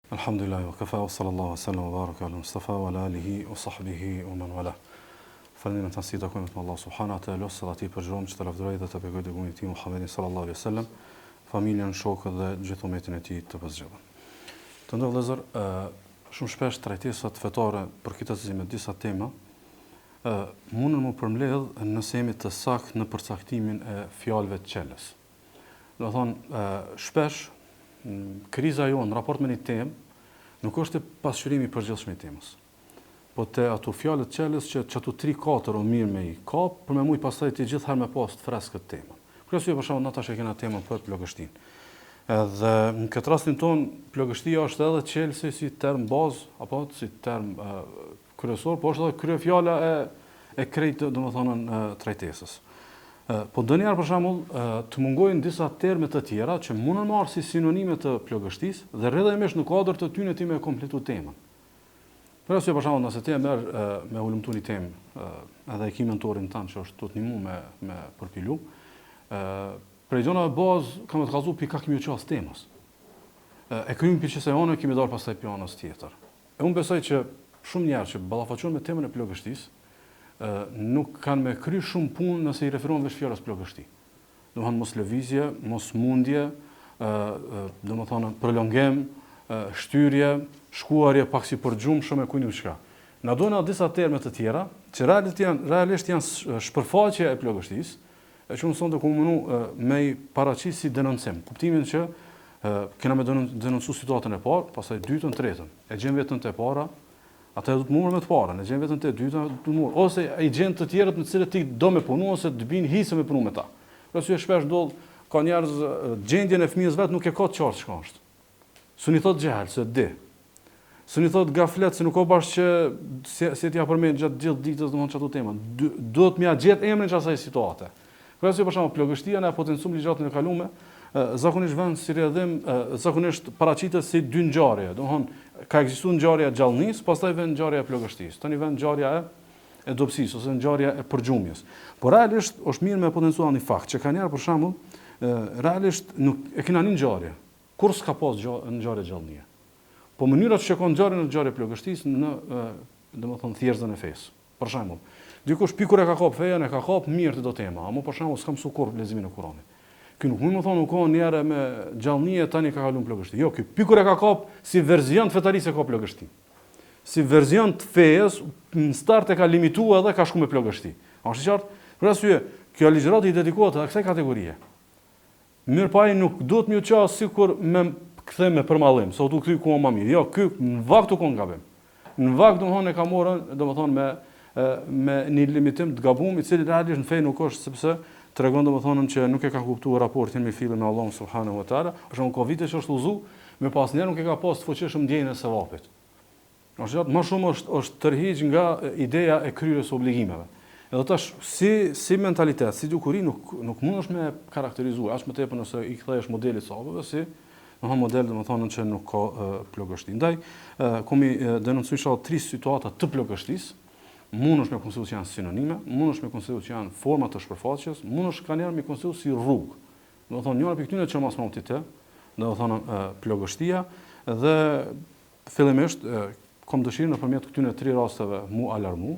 Alhamdulillah, wa kafa, wa sallallahu wa sallam, wa baraka ala Mustafa, wa ala alihi, wa sahbihi, wa man wala. Falënderim të nësi të kujmet me Allah subhanahu wa ta'ala, së ati përgjërëm që të lafdëroj dhe të pegoj dhe gumit ti Muhammedin sallallahu alaihi wa sallam, familjen, shokët dhe gjithë umetin e ti të pëzgjëdhen. Të ndër vëllezër, shumë shpesh trajtesat fetare për këtë të me disa tema, mundën më përmbledh nëse jemi të saktë në përcaktimin e fjalëve të qeles. Do thonë, shpesh kriza jonë në raport me një temë nuk është e pasqyrimi i përgjithshëm i temës, po te ato fjalët qeles që ato 3-4 o mirë me i kap, për me mujt pastaj të gjithë herë me pas të freskët temën. Për arsye për shembull na tash e kena temën për plagështinë. Edhe në këtë rastin ton plagështia është edhe qelsi si term bazë apo si term kryesor, po është edhe kryefjala e krejtë domethënë trajtesës. Po ndonjëherë për shembull të mungojnë disa terme të tjera që mundën marrë si sinonime të plagështisë dhe rrjedhimisht në kuadër të tyre ti me kompletu temën. Për arsye për shembull nëse ti e merr me ulëmtu një temë, edhe e ke mentorin tan që është të ndihmu me përpilu, për gjona bazë kam të kallzu pikë kemi qas temës. E kryejm pikë onë kemi dar pastaj pjanës tjetër. E unë besoj që shumë njerëz që ballafaqohen me temën e plagështisë nuk kanë me kry shumë punë nëse i referohen veç fjalës plagështi. Domethënë mos lëvizje, mos mundje, domethënë prolongim, shtyrje, shkuarje pak si për gjumë shumë e kujt çka. Na duhen disa terme të tjera që realisht janë shpërfaqje e plagështisë, e që mëson të komuniu me i paraqis si denoncim. Kuptimin që kena me denoncu situatën e parë, pastaj dytën, tretën. E gjem vetën të para, ata do të murë me të parën, e gjen vetën të dyta do të murë, ose ai gjen të tjerët në të cilët ti do me punu ose të bin hisë me punu me ta. Për arsye shpesh ndodh ka njerëz gjendjen e fëmijës vet nuk e ka të qartë çka është. Suni thot xhehal se di. Suni thot gaflet se nuk ka bash që si t'ia përmend gjatë gjithë ditës domthonjë çatu temën. Duhet m'ia gjet emrin çasaj situate. Për arsye për shembull plagështia na potencum ligjatën e kaluar zakonisht vën si rrjedhim zakonisht paraqitet si dy ngjarje, domthonjë ka ekzistuar ngjarja e gjallënisë, pastaj vjen ngjarja e plagështisë. Tani vjen ngjarja e dobësisë ose ngjarja e përgjumjes. Por realisht është mirë me potencuar një fakt që kanë njerë për shembull realisht nuk e kena një ngjarje. Kur s'ka pas ngjarje gjallënie. Po mënyra që shikon ngjarjen e ngjarje plagështisë në domethënë thjeshtën e fesë. Për shembull, dikush pikur e ka kap fejen, e ka kap mirë të do tema, ama për shembull s'kam sukur leximin e Kuranit. Ky nuk mund të thonë nuk ka njerë me gjallënie tani ka kaluar plagështi. Jo, ky pikur e ka kap si verzion të fetarisë ka plagështi. Si verzion të fejes, në start e ka limituar edhe ka shku me plagështi. A është i qartë? Për arsye, kjo ligjërat i dedikohet edhe kësaj kategorie. Mirë pa ai nuk duhet më u ças sikur me kthem me përmallim, sa u kthy ku më mirë. Jo, ky në vakt u kon gabim. Në vakt domthonë e ka morën, domethënë me një limitim të gabuar, i cili realisht në fe nuk është sepse tregon domethënë që nuk e ka kuptuar raportin me fillin me Allahun subhanahu wa taala, për shkak të vitit që është udhëzu, me pas njerë nuk e ka pas të fuqishëm ndjenjën e sevapit. Më shumë është tërhiq nga ideja e kryerjes obligimeve. Edhe tash si mentalitet, si dukuri nuk mundesh me karakterizuar as më tepër nëse i kthehesh modelit sahabëve si domethënë model domethënë që nuk ka plagështi. Ndaj komi denoncoj 3 situata të plagështisë. Mundesh me konsideru që janë sinonime, mundesh me konsideru që janë forma të shpërfaqjes, mundesh kanë njerë me konsideru si rrugë. Domethënë njëra pikë që mas më të, domethënë plagështia dhe fillimisht kam dëshirë nëpërmjet këtyre 3 rasteve mu alarmu,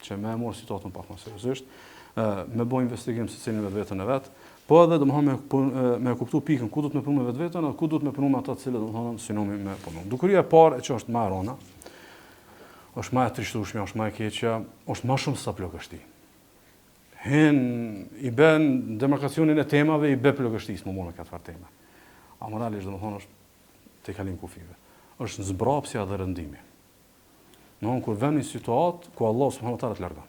që më e mor situatën pak më seriozisht, me bëj investigim secilin me vetën e vet, po edhe domethënë me kuptu pikën ku do të më punu me vetveten dhe ku do të më punu me ata të cilët domethënë sinonimi me punu. Dukuria e parë që është më e rënda, është më e trishtueshme, është më e keqja, është më shumë se plagështi. I bën demarkacionin e temave, i bë plagështisë më me këtë farë tema. A moralisht domethënë është te kalim kufive. Është zbrapsja dhe rëndimi. Domthonë kur vjen një situatë ku Allah subhanahu wa taala të largon.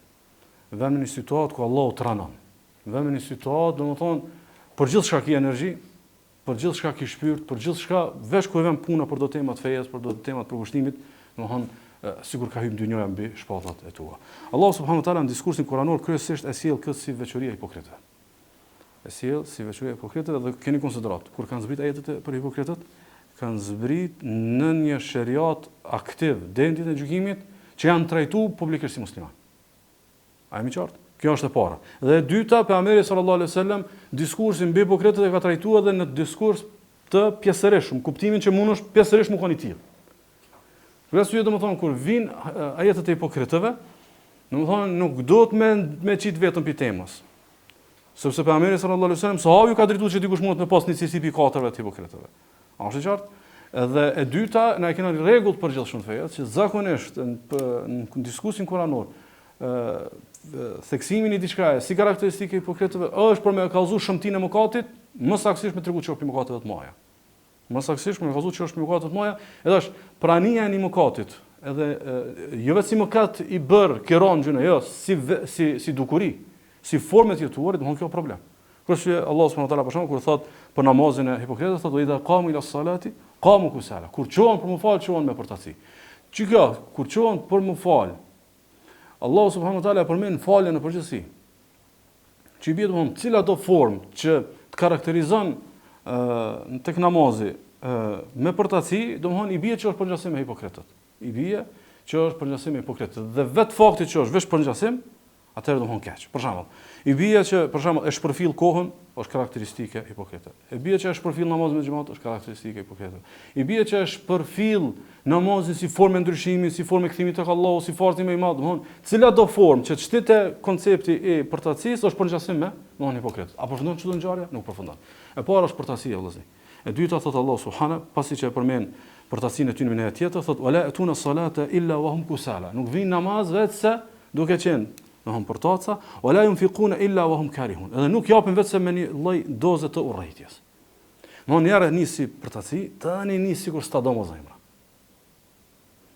Vjen një situatë ku Allah të ranon. Vjen një situatë domethënë për gjithçka ki energji, për gjithçka ki shpirt, për gjithçka veç kur vjen puna për do temat fejes, për do temat përkushtimit, domethënë sigur ka hyrë ndonjëra mbi shpatullat e tua. Allah subhanahu wa taala në diskursin kuranor kryesisht e sjell këtë si veçori e hipokritëve. E sjell si veçori e hipokritëve dhe keni konsiderat kur kanë zbrit ajetet për hipokritët, kanë zbrit në një sheriat aktiv deri në ditën e gjykimit që janë trajtuar publikisht si musliman. A jemi qartë? Kjo është e para. Dhe e dyta, pejgamberi sallallahu alaihi wasallam diskursin mbi hipokritët e ka trajtuar edhe në diskurs të pjesërisht, kuptimin që mundesh pjesërisht më koni tillë. Arsye domethënë kur vin ajetet e hipokritëve, domethënë nuk duhet me çit vetëm pi temës. Sepse pejgamberi sallallahu alajhi wasallam sahabi ka drejtuar që dikush mund të pas një cilësi pi 4 të hipokritëve. A është e qartë? Edhe e dyta, na kemi rregull të përgjithshëm të fesë, që zakonisht në diskusin kuranor, theksimin i diçka si karakteristike hipokritëve është për me kallëzu shëmtinë e mëkatit, më saktësisht me tregu që është mëkateve të mëdha. Më saktësisht me kallëzu që është mëkateve të mëdha, edhe është prania e një mëkatit, edhe jo vetëm si mëkat i bër kiron gjuna, jo, si dukuri, si formë të jetuarit, domthonjë kjo problem. Kështu Allah subhanahu wa taala për shembull kur thot për namazin e hipokritëve, thotë idha qamu ila salati qamu kusala. Kur çohen për më fal, çohen me përtaci. Çi kjo, kur çohen për më fal, Allah subhanahu wa taala përmend faljen në përgjithësi. Çi bie domthon cila do formë që të karakterizon tek namazi me përtaci, domthon i bie që është përngjasim me hipokritët. I bie që është përngjasim me hipokritët. Dhe vetë fakti që është veç përngjasim, atëherë domthon keq. Për shembull, i bie që për shembull e shpërfill kohën, është karakteristike hipokritëve. E bie që e shpërfill namazin me xhamat, është karakteristike hipokritëve. I bie që e shpërfill namazin si formë ndryshimi, si formë kthimi tek Allahu, si fortë më i madh, domthon, cila do formë që çtitë koncepti i përtacisë është përngjasim me domthon hipokritët. Apo përfundon çdo ngjarje? Nuk përfundon. E para është përtacia vëllazë. E dyta thot Allah subhana, pasi që e përmend përtacinë e tyre në ajet tjetër, thot wala atuna salata illa wa hum kusala. Nuk vin namaz vetëse duke qenë domthon përtaca, wala yunfiquna illa wa hum karihun. Edhe nuk japin vetëm me një lloj doze të urrëtitjes. Domthon njëra nisi përtaci, tani nisi sikur sta domosdoshmëra.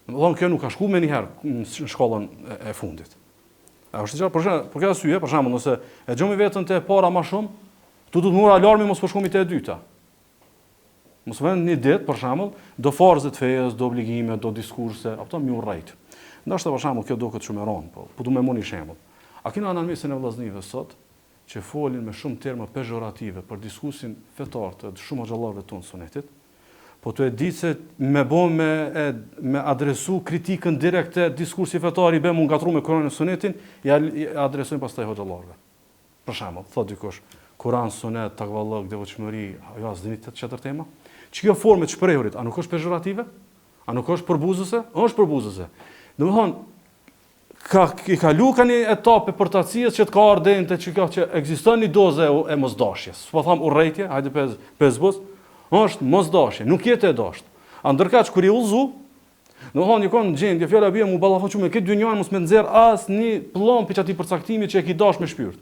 Domthon kjo nuk ka shkuar më një herë në shkollën e fundit. A është çfarë për këtë arsye, për shembull, nëse e xhomi vetën te e para më shumë, tu do të mora alarmi mos po shkomi te e dyta. Mos vjen një ditë, për shembull, do farzë të fesë, do obligime, do diskurse, apo më urrëjt. Ndoshta për shembull kjo duket shumë e rëndë, po du më mund një shembull. A keni analizën e vllaznive sot që folin me shumë terma pejorative për diskusin fetar të shumë xhallarëve tonë sunetit? Po të e di se me adresu kritikën direkte diskursi fetar i bëjmë ngatru me Kur'anin e Sunetin, ja adresojmë pastaj xhallarëve. Për shembull, thot dikush, Kur'an, Sunet, takvallëk, devotshmëri, ajo as dini të çetër tema? Ç'kjo formë të shprehurit, a nuk është pejorative? A nuk është përbuzëse? Është përbuzëse. Domthon i kalu ka një etapë përtacijes që të ka ardente që ekziston një doze e mosdashjes. Po tham urrëtitje, hajde pesbos, është mosdashje, nuk jetë e dashur. Ndërkaq kur i ullzu, domthon një kon gjendje fjala bie mu ballafaçu me këtë dynjan mos me nxjerr as një pllon për çati përcaktimi që e ki dash me shpirt.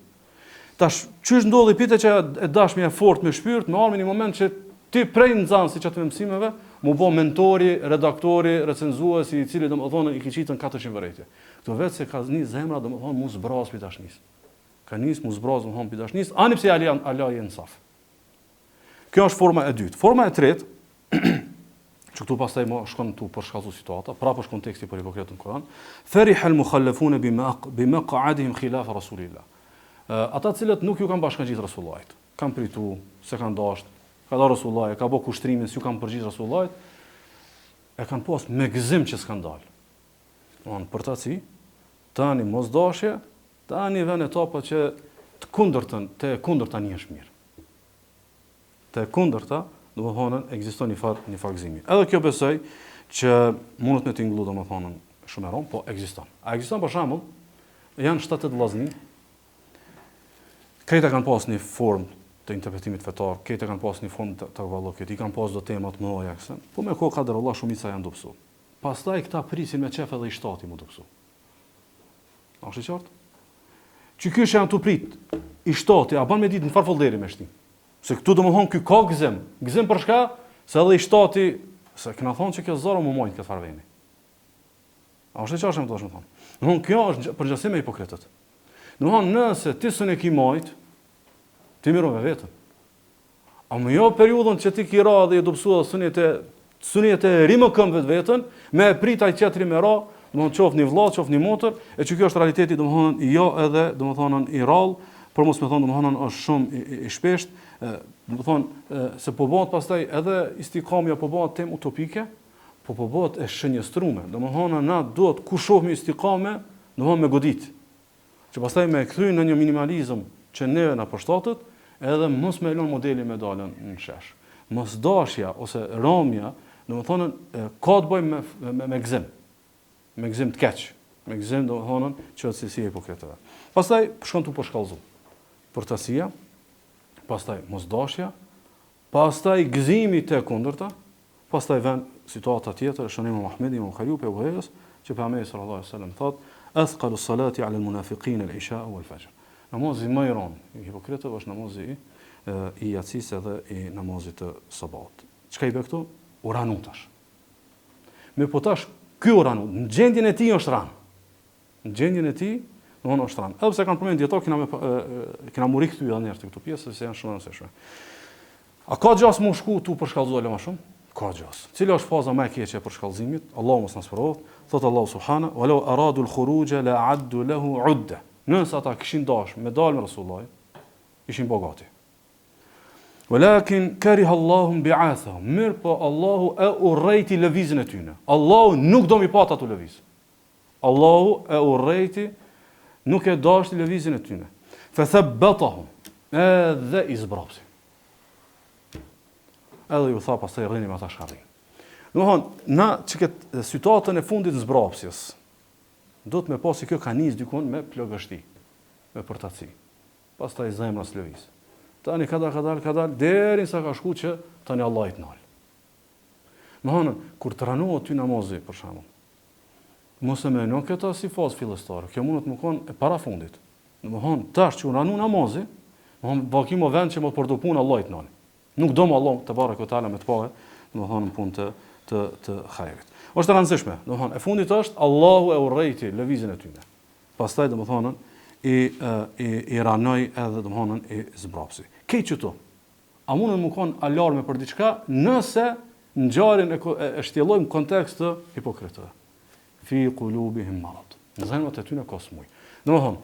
Tash çysh ndodhi pite që e dashmja e fortë me shpirt, më armi një moment që ti prej nxansi çati mësimeve, mu bë mentori, redaktori, recenzuesi i cili domethënë i kiçitën 400 vërejtje. Kto vetë se ka nis zemra domethënë mu zbraz pi dashnis. Ka nis mu zbraz domethënë pi dashnis, ani pse ala i nsaf. Kjo është forma e dytë. Forma e tretë, që këtu pastaj më shkon këtu për shkallëzu situata, prapë është konteksti për hipokritën Kur'an, fariha al-mukhallafuna bima qa'adihim khilaf rasulillah. Ata cilët nuk ju kanë bashkangjit Rasullahit, kanë pritu, se kanë dashur, ka dhënë Rasullahi, ka bë kushtrimin se ju kanë përgjigj Rasullahit, e kanë pas me gëzim që s'kan dalë. Domthonë përtaci, tani mosdashje, tani vjen etapa që të kundërta një është mirë. Të kundërta, domethënë ekziston një fakt gëzimi. Edhe kjo besoj që mundet me tingëllu domethënë shumë e rëndë, po ekziston. A ekziston për shembull, janë 7-8 vllazni, këta kanë pas një formë të interpretimit fetar, këta kanë pas një formë të takvallokut, i kanë pas do tema të mëdha kësaj. Po me kohë kadër Allah shumica janë dobësu. Pastaj këta prisin me çef edhe i shtati mu dobësu. A është e qartë? Që ky janë tu prit, i shtati a bën me ditë në farfollderi me shtin. Se këtu domethënë ky ka gëzim për shka se edhe i shtati, se kena thonë që kjo zora më mojnë këtë farveni. A është e qartë më thonë? Domethënë kjo është përgjithësim me hipokritët. Domethënë nëse ti s'e ke marrë, ti mirë me vetën. A më jo periudhën që ti ki ra dhe i dobësua sunet e rimë këmbë vetën, me prit ai tjetri me ra, domethënë qof një vëlla, qof një motër, e që kjo është realiteti domethënë jo edhe domethënë i rrallë, por mos më thonë domethënë është shumë i shpesht, domethënë se po bëhet pastaj edhe istikamja po bëhet temë utopike, po bëhet e shënjestruar. Domethënë na duhet ku shohim istikame, domethënë me godit. Që pastaj me kthy në një minimalizëm që neve na përshtatet, edhe mos me lën modeli me dalën në shesh. Mos dashja ose rëmja Domethënë ka të bëjë me gëzim. Me gëzim të keq. Me gëzim domethënë që cilësia e hipokritëve. Pastaj shkon tu po shkallëzu. Përtasia, pastaj mosdashja, pastaj gëzimi të kundërta, pastaj vjen situata tjetër, shënimi Muhamedi ibn Khaliu pe Buhari's, që pejgamberi sallallahu alaihi wasallam thotë: "Athqalu as-salati 'ala al-munafiqin al-isha wal-fajr." Namazi më i rënd i hipokritëve është namazi i yacisë dhe i namazit të sabat. Çka i bë këtu? Uranutash. Me po tash ky uranut në gjendjen e tij është ran. Në gjendjen e tij, domthonë është ran. Edhe pse kanë përmendur dieto kena muri këtu janë njerëz këtu pjesë se janë shumë rëndësishme. A ka gjas më shku tu për shkallëzuar më shumë? Ka gjas. Cila është faza më e keqe për shkallëzimit? Allahu mos na sprovoj. Thot Allahu subhanahu wa law aradu al-khuruj la addu lahu 'udda. Nëse ata kishin dash me dalë me Resulullah, ishin bogati. Walakin kariha Allahu bi'athahum. Mir po Allahu e urrejti lëvizjen e tyre. Allahu nuk do mi pat ato lëviz. Allahu e urrejti, nuk e dashti lëvizjen e tyre. Fa thabbatahum. Edhe i zbrapsi. Edhe ju tha pastaj rrini me ata shkarrin. Domthon, na çket situatën e fundit të zbrapsjes. Do të me pasi kjo ka nis dikon me plagështi, me përtaci. Pastaj zemra s'lëviz. Tani ka dal deri sa ka shku që tani Allah i të nal. Domthon, kur të ranohet ty namazi për shembull. Mos e mëno këta si fazë fillestare. Kjo mund të më kon e para fundit. Domthon, tash që ranu namazi, domthon vakimo vend që më porto punë Allah i të nal. Nuk do më Allah te barekuhu teala me të pare, domthon në punë të hajrit. Është e rëndësishme, domthon, e fundit është Allahu e urrejti lëvizjen e tyre. Pastaj domthon i ranoi edhe domthon i zbrapsi. Këto çto. A mundën më kon alarme për diçka nëse ngjarjen e shtjellojmë kontekst të hipokritëve. Fi qulubihim marad. Në zemrat e tyre ka smuj. Domthon,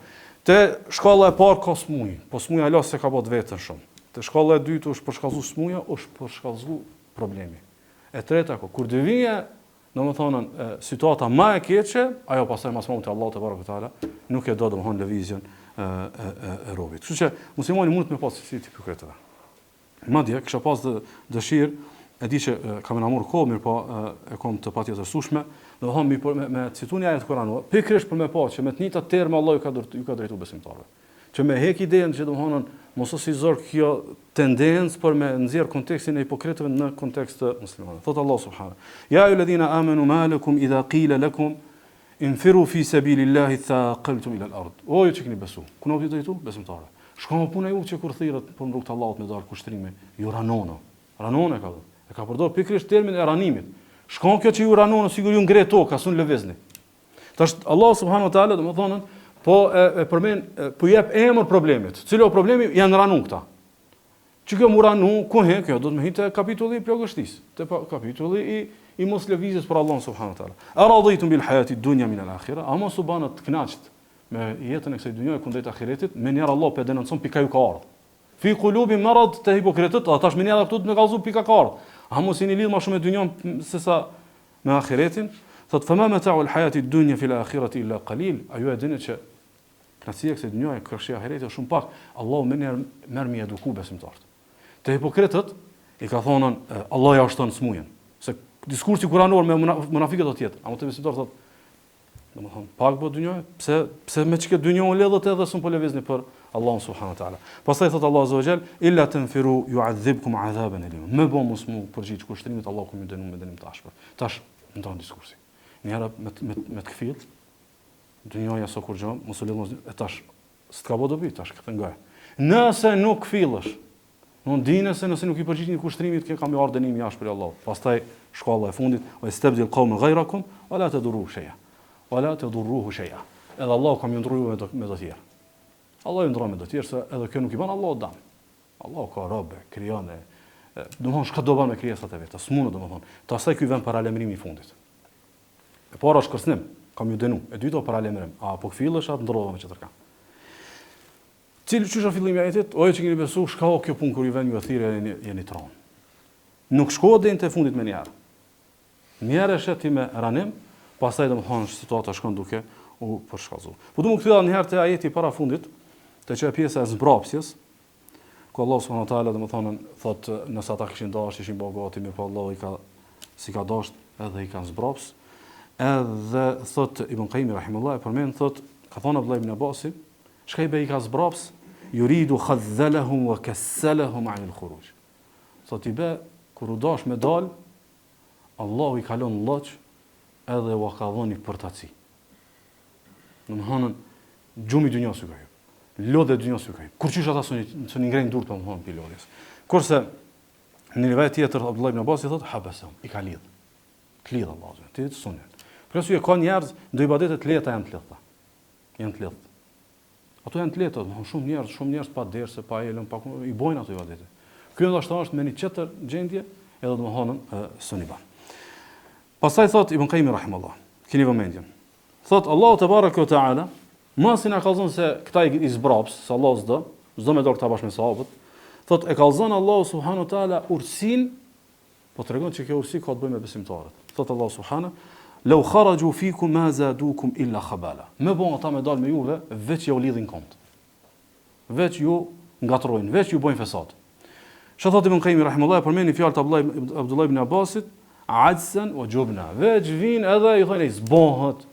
te shkolla e parë ka smuj, po smuja Allah se ka bot vetën shumë. Te shkolla e dytë është për shkallëzu smuja, është për shkallëzu problemi. E treta kur të vije, domethënë situata më e keqe, ajo pastaj mas mund të Allahu te barekuhu teala nuk e do domethënë lëvizjen e robit. Kështu që muslimani mund të me pas si hipokritëve. Madje kisha pas dëshirë, e di që kam namur kohë, mirë po e kam të patjetër sushme, domethënë me cituni ajet Kur'anit, pikërisht për me pa që me të njëjtat terma Allahu ju ka drejtuar besimtarëve. Që me hek idenë që domethënë mos ose i zor kjo tendencë për me nxjerr kontekstin e hipokritëve në kontekst të muslimanëve. Thot Allah subhanahu: "Ya ayyuhalladhina amanu ma lakum idha qila lakum infiru fi sabilillahi thaqaltum ila al-ard." O ju që keni besu, ku na vjen këtu besimtarë. Shkon puna ju që kur thirrët për rrugt të Allahut me dal kushtrime, ju ranono. Ranono ka. E ka përdor pikërisht termin e ranimit. Shkon kjo që ju ranono, sigur ju ngre toka, sun lëvizni. Tash Allah subhanahu wa taala domethënë po e përmend, po jep emër problemit. Cilo problemi janë ranu këta. Që kjo mu ranu, ku he, kjo do të më hitë kapitulli i plagështisë, te kapitulli i mos lëvizjes për Allah subhanahu wa taala. Aradhitum bil hayati dunya min al akhirah, ama subhana të kënaqt me jetën e kësaj dhunjaje kundrejt ahiretit, me njerë Allah pe denoncon pika ju ka ardhur. Fi qulubi marad te hipokritët, ata tash me njerë këtu të me kallzu pika ka ardhur. A mos jeni lidh më shumë me dynjan se sa me ahiretin? Thot fama mata'u al hayati dunya fil akhirati illa qalil. Ajo e dini që kënaqësia e kësaj dhunjaje kërkëshia e ahiretit është shumë pak. Allahu merr mi eduku besimtarët. Te hipokritët i ka thonën Allah ja shton smujën. Se diskursi kuranor me munafiqët do të jetë. Ama te besimtarët thotë, domethënë pak po dhunjaje, pse me çka dhunja u lidhet edhe sun po lëvizni për Allahun subhanahu wa taala. Pastaj thot Allahu azza wa jall illa tanfiru yu'adhibkum 'adhaban alim. Me bë mos mu përgjigj kushtrimit Allahu kum ju dënon me dënim të ashpër. Tash ndon diskursi. Njëra me të kfill, dhunjaja sa kur gjë, mos u lidh e tash s'ka bë dobi tash këtë ngaj. Nëse nuk kfillesh, nuk dinë se nëse nuk i përgjigj kushtrimit ke kam ardhur dënim i ashpër i Allahut. Pastaj shkolla e fundit, wa istabdil qawman ghayrakum wa la tadurru shay'a. Wa la tadurruhu shay'a. Edhe Allahu kam ju ndryuar me të tjerë. Allah ju ndron me të tjerë se edhe kjo nuk i bën Allahu dam. Allahu ka robe, krijon domthon çka do bën me krijesat e vet. S'mund domthon. Tasaj ky vën para lemrimi i fundit. E para është kërcënim, kam ju dënu. E dyta para lemrim. A po kfillesh atë ndrova me çetërka. Cili çështë fillimi i ajetit, o që keni besu, shka kjo punë kur ju vjen ju thirrja jeni tron. Nuk shko deri te fundit me njerë. Njerë është ti me ranim, pastaj domthon situata shkon duke u përshkallzu. Po du më kthyer një herë te ajeti para fundit, te çka pjesa e zbrapsjes, ku Allah subhanahu wa taala domethënë thotë nëse ata kishin dashur ishin bogati, mirë po Allah i ka si ka dashur edhe i kanë zbraps. Edhe thot Ibn Qayyim rahimahullah përmend thot ka thonë Abdullah ibn Abbasi, çka i bëi ka zbraps, yuridu khadhalahum wa kassalahum 'an al-khuruj. Thot i bë kur u dash me dal, Allahu i kalon lloç edhe u ka dhënë përtaci. Domthonë gjumi dynjos u ka. Lodhe dynjos u ka. Kur çish ata sonë ngrenë dur domthonë pilodjes. Kurse në një tjetër Abdullah ibn Abbasi thot habasahum, i ka lidh. Të lidh Allahu, ti të sonë. Për arsye ka njerëz do ibadete të lehta janë të lehta. Janë të lehta. Ato janë të lehta, shumë njerëz pa derse, pa elën, pa i bojnë ato ibadete. Ky ndoshta është me një tjetër gjendje, edhe domthonë s'u ban. Pastaj thot Ibn Qayyim rahimahullah, keni vëmendjen. Thot Allahu te baraka ve taala, mos i na kallzon se këta i zbraps, se Allah s'do me dorë këta bashkë me sahabët. Thot e kallzon Allahu subhanahu wa taala ursin, po tregon se kjo ursi ka të bëjë me besimtarët. Thot Allahu subhanahu "Law kharaju fikum ma zadukum illa khabala." Më bon ata me dal me juve, veç ju lidhin kont. Veç ju ngatrojnë, veç ju bojnë fesat. Çfarë thot Ibn Qayyim rahimahullah përmendni fjalët e Abdullah ibn Abbasit, "Ajsan wa jubna." Veç vin edhe i thonë zbohet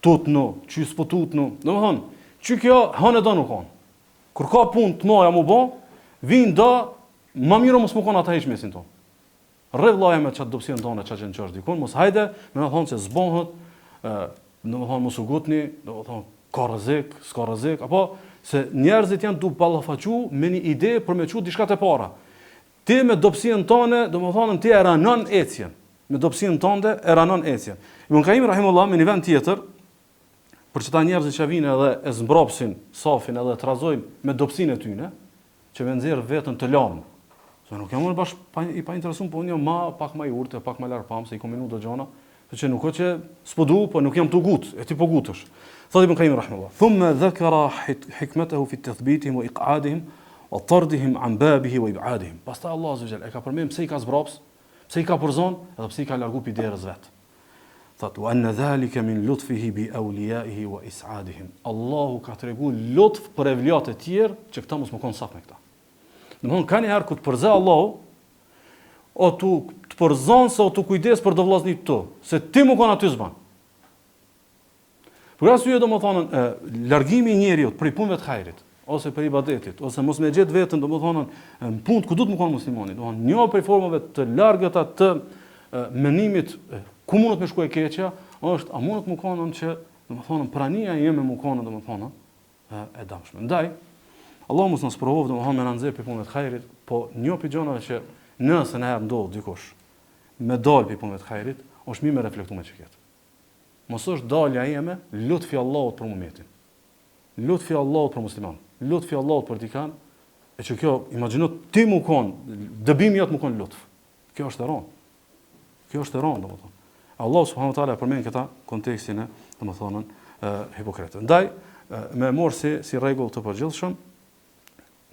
tutnu, çu s'po tutnu. Domthon, çu kjo hanë do nuk on. Kur ka punë të moja më bë, vin do më mirë mos më kon ata hiç mesin ton. Rrev vllaja me çat dobësinë tonë, çat që nçosh dikun, mos hajde, më thonë se zbohet, domethënë mos u gutni, domethënë ka rrezik, s'ka rrezik, apo se njerëzit janë tu ballafaqu me një ide për me çu diçka të para. Ti me dobësinë tonë, domethënë ti e ranon ecjen. Me dobësinë tonë e ranon ecjen. Ibn Qayyim rahimahullah me një vend tjetër, për çta njerëzit që vinë edhe e zmbrapsin safin edhe trazojnë me dobësinë e tyre, që me nxjerr veten të lamë. Se nuk jam unë bash i pa interesuar, po unë jam pak më i urtë, pak më larg pam se i kom minuta gjona, që nuk ka që s'po du, po nuk jam tu gut, e ti po gutesh. Thot Ibn Qayyim rahimahullah, thumma dhakara hikmatahu fi tathbitihim wa iq'adihim wa tardihim an babihi wa ib'adihim. Pastaj Allah azza wa jalla e ka përmend pse i ka zbraps, pse i ka përzon, edhe pse i ka largu pi derës vet. Thot wa anna dhalika min lutfihi bi awliyaihi wa is'adihim. Allahu ka tregu lutf për evliat e tjerë që këta mos më kon saf me këta. Domthon kanë herë ku të përzë Allahu, o tu të përzon se o tu kujdes për do vllaznit tu, se ti më kon aty zban. Për arsye domethënë largimi i njeriu prej punëve të hajrit, ose për ibadetit, ose mos me gjet veten domethënë në punë ku do të më kon muslimani, domethënë një prej formave të largëta të menimit ku mund të më shkojë keqja, është a mund të më konon që domethënë prania jeme më konon domethënë e dëmshme. Ndaj Allah mos na sprovoj domethënë me na nxjerr për punët e hajrit, po një prej gjërave që nëse na herë ndodh dikush me dal për punët e hajrit, është mirë me reflektuar me çket. Mos është dalja ime lutfi Allahut për momentin. Lutfi Allahut për musliman. Lutfi Allahut për dikan, e që kjo imagjino ti më kon, dëbimi jot më kon lutf. Kjo është e rëndë. Kjo është e rëndë domethënë. Allah subhanahu wa taala përmend këta kontekstin e domethënë hipokritë. Ndaj me morë si rregull të përgjithshëm,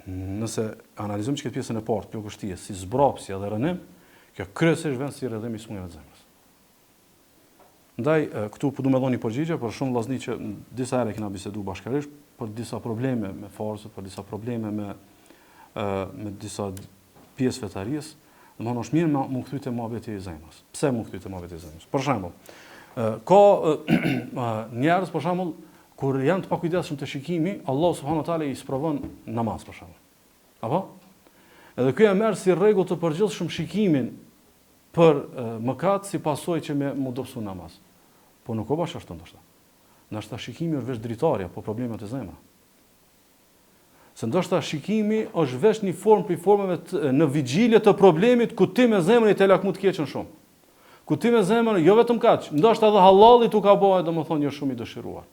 nëse analizojmë çka pjesën e parë të plagështisë, si zbrapsi dhe rënim, kjo kryesisht vjen si rrëdhim i smundjeve të zemrës. Ndaj këtu po duam të dhoni përgjigje për shumë vllazni që disa herë kena biseduar bashkërisht për disa probleme me forcë, për disa probleme me disa pjesë fetarisë, domthonë është mirë më kthyet te mohabeti i zemrës. Pse më kthyet te mohabeti i zemrës? Për shembull, ka njerëz për shembull kur janë të pakujdesshëm të shikimi, Allah subhanahu wa taala i sprovon namaz për shembull. Apo? Edhe ky e merr si rregull të përgjithshëm shikimin për mëkat si pasojë që me mu dobësu namaz. Po nuk ka bash ashtu ndoshta. Ndoshta shikimi është veç dritarja, po problemet e zemrës. Se ndoshta shikimi është veç një formë për formave në vigjilje të problemit ku ti me zemrën të lakmu të keqën shumë. Ku ti me zemrën jo vetëm kaq, ndoshta edhe hallalli tu ka bëu domethënë jo shumë i dëshiruar.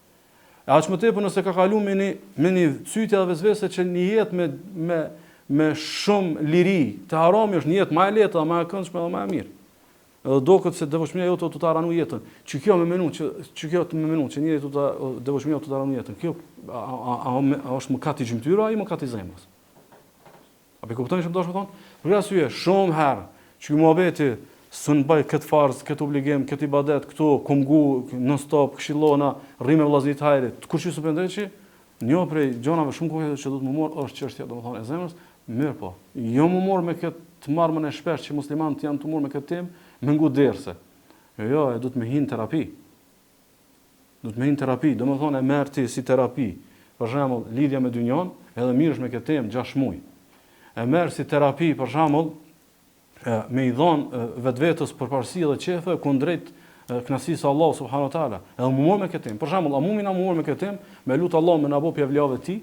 E aq më tepër nëse ka kaluar me një cytje dhe vezvese që një jetë me shumë liri, të harami është një jetë më e lehtë, më e këndshme dhe më e mirë. Edhe duket se devotshmëria jote do ta ranu jetën. Që kjo më menon që njëri do ta devotshmëria do ta ranu jetën. Kjo a është mëkat i gjymtyra ai mëkat i zemrës. A pe kuptoni çfarë do të thonë? Për arsye shumë herë që muhabeti s'un bëj kët farz, kët obligim, kët ibadet këtu, kumgu non stop, këshillona, rrimë vllaznit hajrit. Kur ju supendoj një prej gjonave shumë konkrete që do të më morë është çështja domethënë e zemrës, mirë po. Jo më morë me këtë të marrmën e shpesh që muslimanët janë të morë me këtë temë, me nguderse. Jo, e du të me hinë terapi. Du të me hinë terapi, do më thonë e merë ti si terapi. Për shembull, lidhja me dynjon, edhe mirësh me këtë temë 6 muaj. E merë si terapi, për shembull, me i dhonë vetvetes përparësi dhe qefe kundrejt knasisë Allah subhanahu wa taala. Edhe më mor me këtë temë. Për shembull, a mundi na më mor me këtë temë, me lut Allah me na bë pjevlave ti,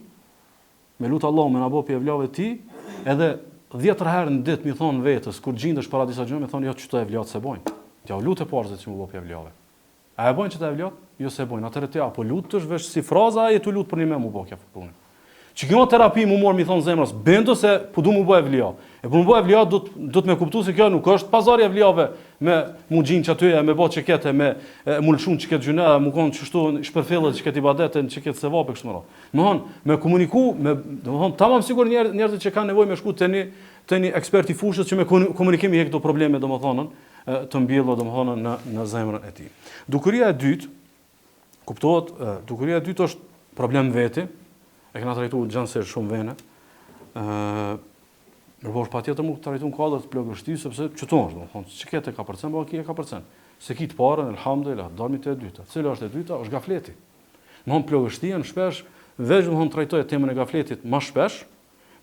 me lut Allah me na bë pjevlave ti, edhe 10 herë në ditë mi thon vetes kur gjindesh para disa gjëra, mi thon jo çto e vlat se bojnë. Ja u lutë porzë që më bë pjevlave. A e bojnë që ta e vlat? Jo se bojnë. Atëherë ti apo lutesh veç si fraza e tu lut për një më bë kjo punë. Që kjo terapi më mor mi thon zemrës, bendo se po du më bë vlia. E po më bë vlia do të më kuptoj se kjo nuk është pazari e vliave me mu gjin çaty e me bë çekete me mulshun çket gjuna, më kon çështu shpërfilllet çket ibadeten çket sevap e kështu me radhë. Domthon me komuniku me domthon tamam sigur njerëzit që kanë nevojë me shku te një ekspert i fushës që me komunikim i këto probleme domthonën të mbjellë domthonën në zemrën e tij. Dukuria e dytë kuptohet, dukuria e dytë është problem veti. E kena trajtuar gjanë shumë vene. Nërposh pa tjetër mu trajtu në kuadrë të plagështisë, sepse qëton është, domethënë, që kete ka përcen, ba ki e ka përcen. Se ki të parën, elhamdulillah, dalmi të e dyta. Cila është e dyta, është gafleti. Domethënë plagështia në shpesh, veç domethënë trajtoj temën e gafletit më shpesh,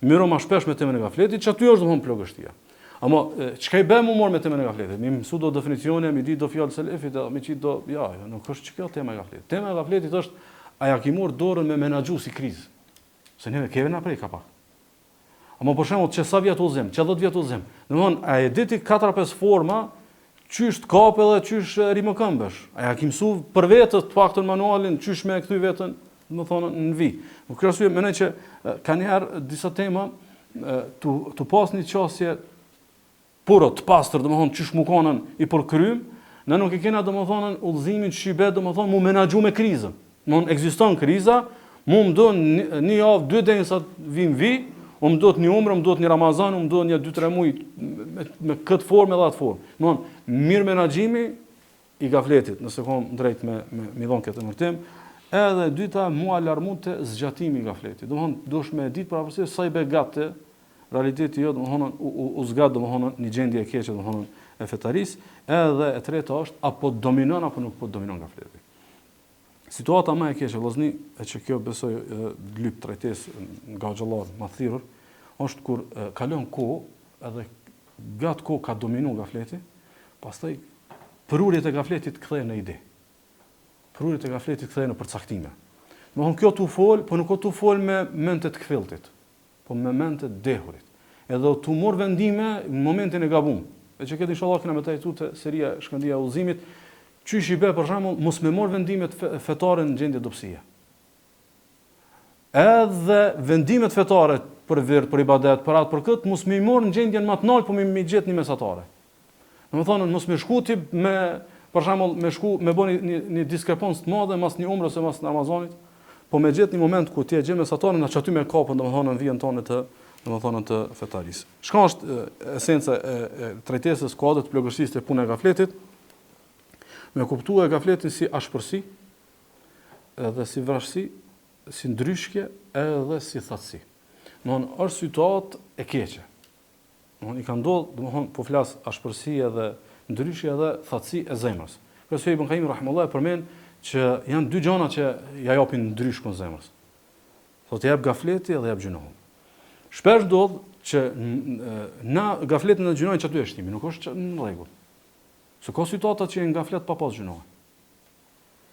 miro më shpesh me temën e gafletit, që aty është domethënë plagështia. Ama çka i bëm umor me temën e gafletit? Mi mësu do definicione, mi di do fjalë selefit, mi qit do, ja, nuk është çka tema e gafletit. Tema e gafletit është a ja ki marr dorën me menaxhu si krizë. Se neve keve na prej ka pak. Ama për shembull, që sa vjet udhëzim, që 10 vjet udhëzim. Domthon, a e di ti 4-5 forma qysh të kapë dhe qysh rimë këmbësh. A ja ki mësu për vetë të paktën manualin qysh me kthy veten, domethënë në vi. Por kjo arsye mendoj që ka një herë disa tema tu pas një çështje puro të pastër, domethënë qysh mu konën i përkrym, ne nuk e kena domethënë udhëzimin çibe domethënë mu menaxhu me krizën. Domthon ekziston kriza. Mu më do një javë, 2 ditë sa vim vi, më do një umrë, më do një Ramazan, më do një 2-3 muaj me këtë formë edhe atë formë. Domthon mirë menaxhimi i gafletit, nëse kam drejt me dhon këtë ndërtim, edhe dyta mua alarmu të zgjatimi i gafletit. Domthon dush me ditë për arsye sa i bë gatë realiteti jo, domthon u zgat domthon një gjendje e keqe domthon e fetaris, edhe e treta është apo dominon apo nuk po dominon gafleti. Situata më e keqe vëllazëni, e që kjo besoj lyp trajtesë nga xhallar më thirrur, është kur kalon kohë edhe gat kohë ka dominu gafleti, pastaj prurjet e gafletit kthehen në ide. Prurjet e gafletit kthehen në përcaktime. Domthon kjo tu fol, po nuk tu fol me mendje të kthilltit, po me mendje të dehurit. Edhe tu mor vendime në momentin e gabum. E që këtë inshallah kena me trajtuar te seria Shkëndija e Udhëzimit. Qysh i bë për shembull mos me marr vendimet fetare në gjendje dobësie. Edhe vendimet fetare për virt, për ibadet, për atë për këtë mos me i marr në gjendjen më të lartë, po me gjet një mesatare. Domethënë mos me shku ti me për shembull me bën një diskrepancë të madhe mas një umre ose mas Ramazanit, po me gjet një moment ku ti e gjen mesataren, aty me kapën domethënë në vijën tonë të domethënë të fetarisë. Çka është esenca e trajtesës kuadrit të plagështisë të punës e gafletit? Me kuptua gafletin si ashpërsi, edhe si vrasësi, si ndryshje, edhe si thatësi. Domthon është situatë e keqe. Domthon i ka ndodhur, domthon po flas ashpërsi edhe ndryshje edhe thatësi e zemrës. Profesori Ibn Qayyim rahimahullah përmend që janë 2 gjëra që ja japin ndryshkun zemrës. Thotë jap gafleti edhe jap gjunohu. Shpesh ndodh që na gafletin dhe gjunohin çatu e shtimi, nuk është në rregull. Se ka situata që nga flet pa pas gjunohe.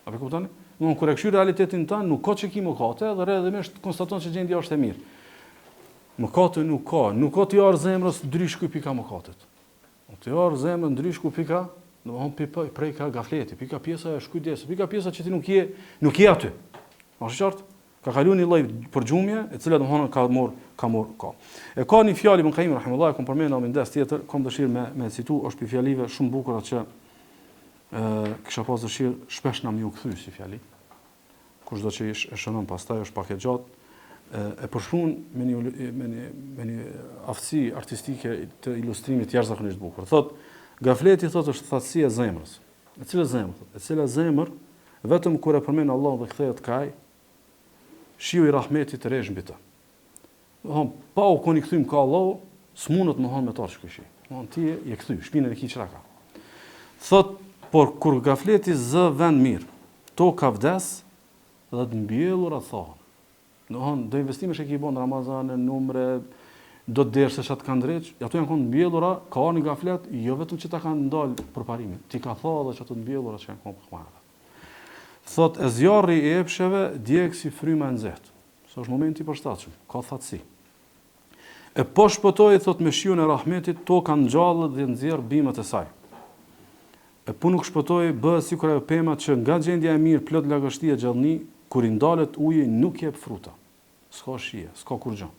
A për kuptoni? Nuk kur e këshyr realitetin tanë, nuk ka që ki mëkate, dhe rrëdhëmisht konstaton që gjendja është e mirë. Mëkate nuk ka të jarë zemrës ndryshku i pika mëkatet. Të jarë zemrës ndryshku pika, dhe më thonë prej ka gafleti, pika pjesa e shkujdesë, pika pjesa që ti nuk je aty. A shë qartë? Ka kalu një lloj përgjumje, e cila domthonë ka marr. E ka një fjalë Ibn Qayyim rahimahullahu, kom përmendë në ndes tjetër, kam dëshirë me citu, është për fjalive shumë bukura që kisha pas dëshirë shpesh na më u kthy si fjali. Kushdo që e shënon pastaj është pak e gjatë, e përshkruan me një aftësi artistike të ilustrimit jashtëzakonisht bukur. Thot, gafleti thot është thatësia e zemrës. E cila zemër vetëm kur e përmend Allahu dhe kthehet kaj, shiu i rahmetit të rresh mbi të. Domthon pa u koni kthym ka Allahu, s'mundet më hon me tarsh ky shi. Domthon ti je kthy, shpinën e ki çka ka. Thot, por kur gafleti zë vend mirë, to ka vdes dhe të mbjellur atë thohën. Do investime që ki bon në Ramazan, në numre, do të derë se që të kanë dreq, ato janë konë mbjellura, ka një gaflet, jo vetëm që ta kanë ndalë për parime, ti ka tha dhe që të mbjellura që janë konë për këmarve. Thot, e zjarri i epsheve, djekë si fryma e nxehtë. Së është momenti përshtatshëm, ka thatësi. E po shpëtoi, thot, me shiun e rahmetit, to kanë gjallë dhe nxjerr bimët e saj. E po nuk shpëtoi, bëhet sikur ajo pema që nga gjendja e mirë plot lagështi e gjallëni, kur i ndalet uji nuk jep fruta. S'ka shije, s'ka kur gjë.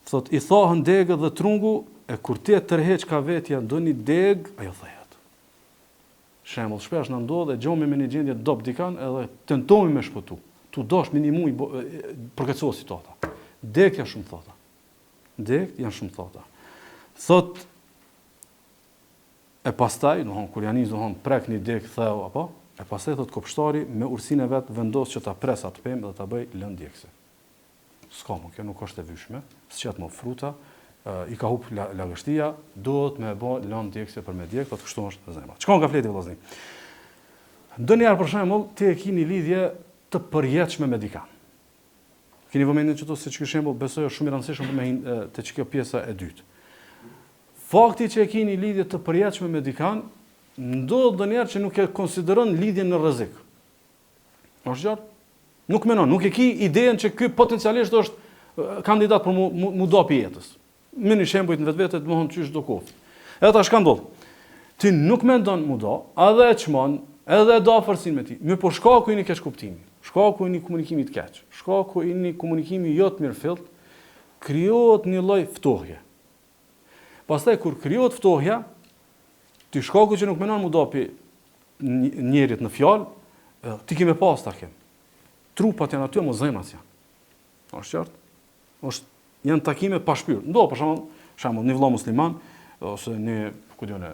Thot, i thahën degët dhe trungu, e kur ti e tërheq ka vetja ndonjë deg, ajo thehet. Shembull, shpesh na ndodh e gjomi me një gjendje dop dikan edhe tentohemi me shpëtu. Tu dosh minimuj përkatëso situata. Deg janë shumë thota. Deg janë shumë thota. Thot, e pastaj, kur janë nis, prek një deg theu apo, e pastaj thot kopshtari me ursinë e vet vendos që ta pres atë pemë dhe ta bëj lënë djegse. S'ka më, kjo nuk është e vyshme, s'qet më fruta, i ka hup lagështia, duhet me bë lënë djegse për me djeg, po të kështu është zemra. Çka nga fleti vëllazni? Ndonjëherë për shembull, ti e ke një lidhje të përjetshme me dikan. Keni vëmendjen që to se çka shembull besoj është shumë i rëndësishëm për me hin te çka pjesa e dytë. Fakti që e ke një lidhje të përjetshme me dikan, ndodh ndonjëherë që nuk e konsideron lidhjen në rrezik. Është qartë? Nuk menon, nuk e ki idenë që ky potencialisht është kandidat për mu dopi jetës. Me një shembull në vetvete të mohon çysh do kohë. Edhe tash ka ndodh. Ti nuk mendon mu do, edhe e çmon, edhe do afërsinë me ti. Mirë, po shkaku i një keq kuptimi, shkaku i një komunikimi të keq, shkaku i një komunikimi jo të mirëfillt, krijohet një lloj ftohje. Pastaj kur krijohet ftohja, ti shkaku që nuk mendon mu dopi njerit në fjalë, ti ke me pas ta kem. Trupat janë aty, mos zemrat janë. Është qartë? Janë takime pa shpirt. Ndo, për shembull, një vëlla musliman ose një, ku diun,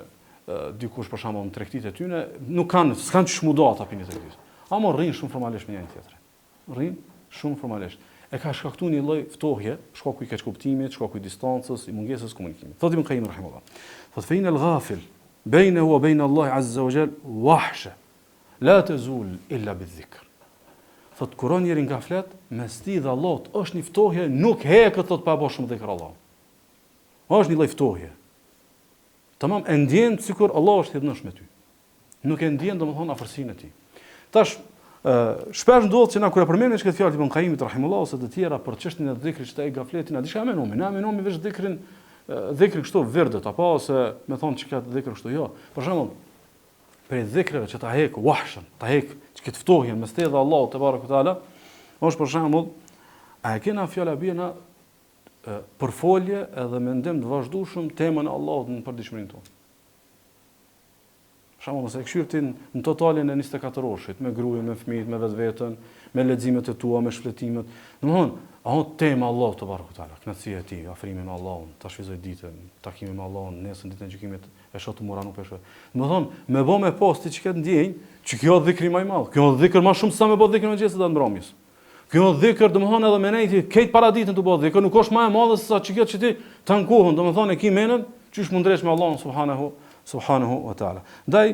dikush për shembull në tregtitë e tyre, s'kan çmudo ata pinë tregtisë. Amo rrin shumë formalisht me njëri tjetrin. Rrin shumë formalisht. E ka shkaktuar një lloj ftohje, shkaku i keq kuptimit, shkaku i distancës, i mungesës komunikimit. Thotë Ibn Qayyim rahimahullah. Thotë fe inal ghafil bainahu wa bain Allah azza wa jall wahsha la tazul illa bidhikr. Thot, kuron njëri nga flet, mes ti dhe Allahut është një ftohje, nuk heket thot pa bësh shumë dhikr Allah. Është një lloj ftohje. Tamam, e ndjen sikur Allah është hidhnosh me ty. Nuk e ndjen domethënë afërsinë e tij. Tash, shpesh ndodh që na kur e përmendën këtë fjalë Ibn Qayyimit rahimullahu ose të tjera për çështjen e dhikrit që ai gafletin, a diçka më nomi, na më nomi veç dhikrin, dhikri kështu verdët apo ose më thon çka dhikr kështu, jo. Për shembull, për dhikrave që ta hek wahshën, ta hek që këtë ftohjen mes te dhe Allahut te barekuhu teala, është për shembull, a e kena fjala bjena për folje edhe mendim të vazhdueshëm temën e Allahut në përditshmërinë tonë. Për shembull, nëse këshyr ti në totalin e 24 orëshit, me gruajin, me fëmijët, me vetveten, me leximet e tua, me shfletimet, domthonë, tema Allahut te barekuhu teala, kënaqësia e tij, afrimi me Allahun, ta shfryzoj ditën, takimi me Allahun, nesër ditën e gjykimit, e shoh të mora nuk e shoh. Domethënë, me bë me posti që këtë ndjenjë, që kjo është dhikri më i madh. Kjo është dhikr më shumë se sa me bë dhikrin e mëngjesit dhe mbrëmjes. Kjo është dhikr domethënë edhe me nejti, këtë para ditën të bë dhikr, nuk është më e madhe se sa çka që ti tankohen, domethënë e ki menën, çish mundresh me Allahun subhanahu wa taala. Ndaj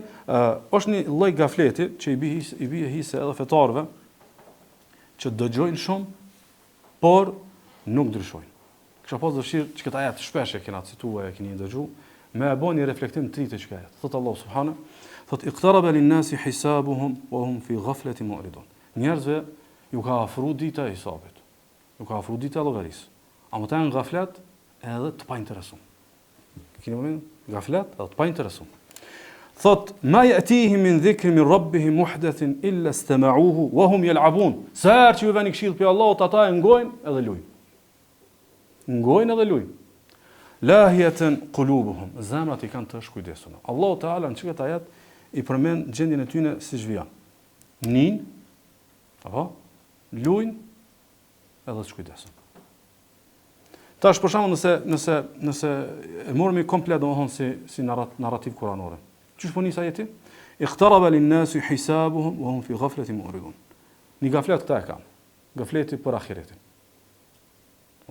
është një lloj gafleti që i bie hise edhe fetarëve që dëgjojnë shumë, por nuk ndryshojnë. Kisha pas dëshirë që këtë ajet shpesh e kena cituar, e keni dëgjuar, me e bën një reflektim të rritë që ka jetë. Thotë Allah subhanahu, thotë iqtaraba lin-nasi hisabuhum wa hum fi ghaflatin mu'ridun. Njerëzve ju ka afruar dita e hisabit. Ju ka afruar dita e llogarisë. Amo ta në ghaflat edhe të pa interesuar. Keni vënë ghaflat edhe të pa interesuar. Thot ma yatihim min dhikrin min rabbihim muhdathin illa istama'uhu wa hum yal'abun. Sa që ju vjen këshill pe Allahut, ata e ngojnë edhe lujnë. Ngojnë edhe lujnë. Lahiyatan qulubuhum, zemrat i kanë të shkujdesura. Allahu Teala në çka ajet i përmend gjendjen e tyre si zhvijan. Nin, apo lujnë edhe të shkujdesen. Tash për shembull nëse e morëm komplet domethënë si narrativ kuranor. Çish po nis ajeti? Iqtaraba lin-nasi hisabuhum wa hum fi ghaflatin mu'ridun. Një gaflet këta e kanë. Gafleti për ahiretin.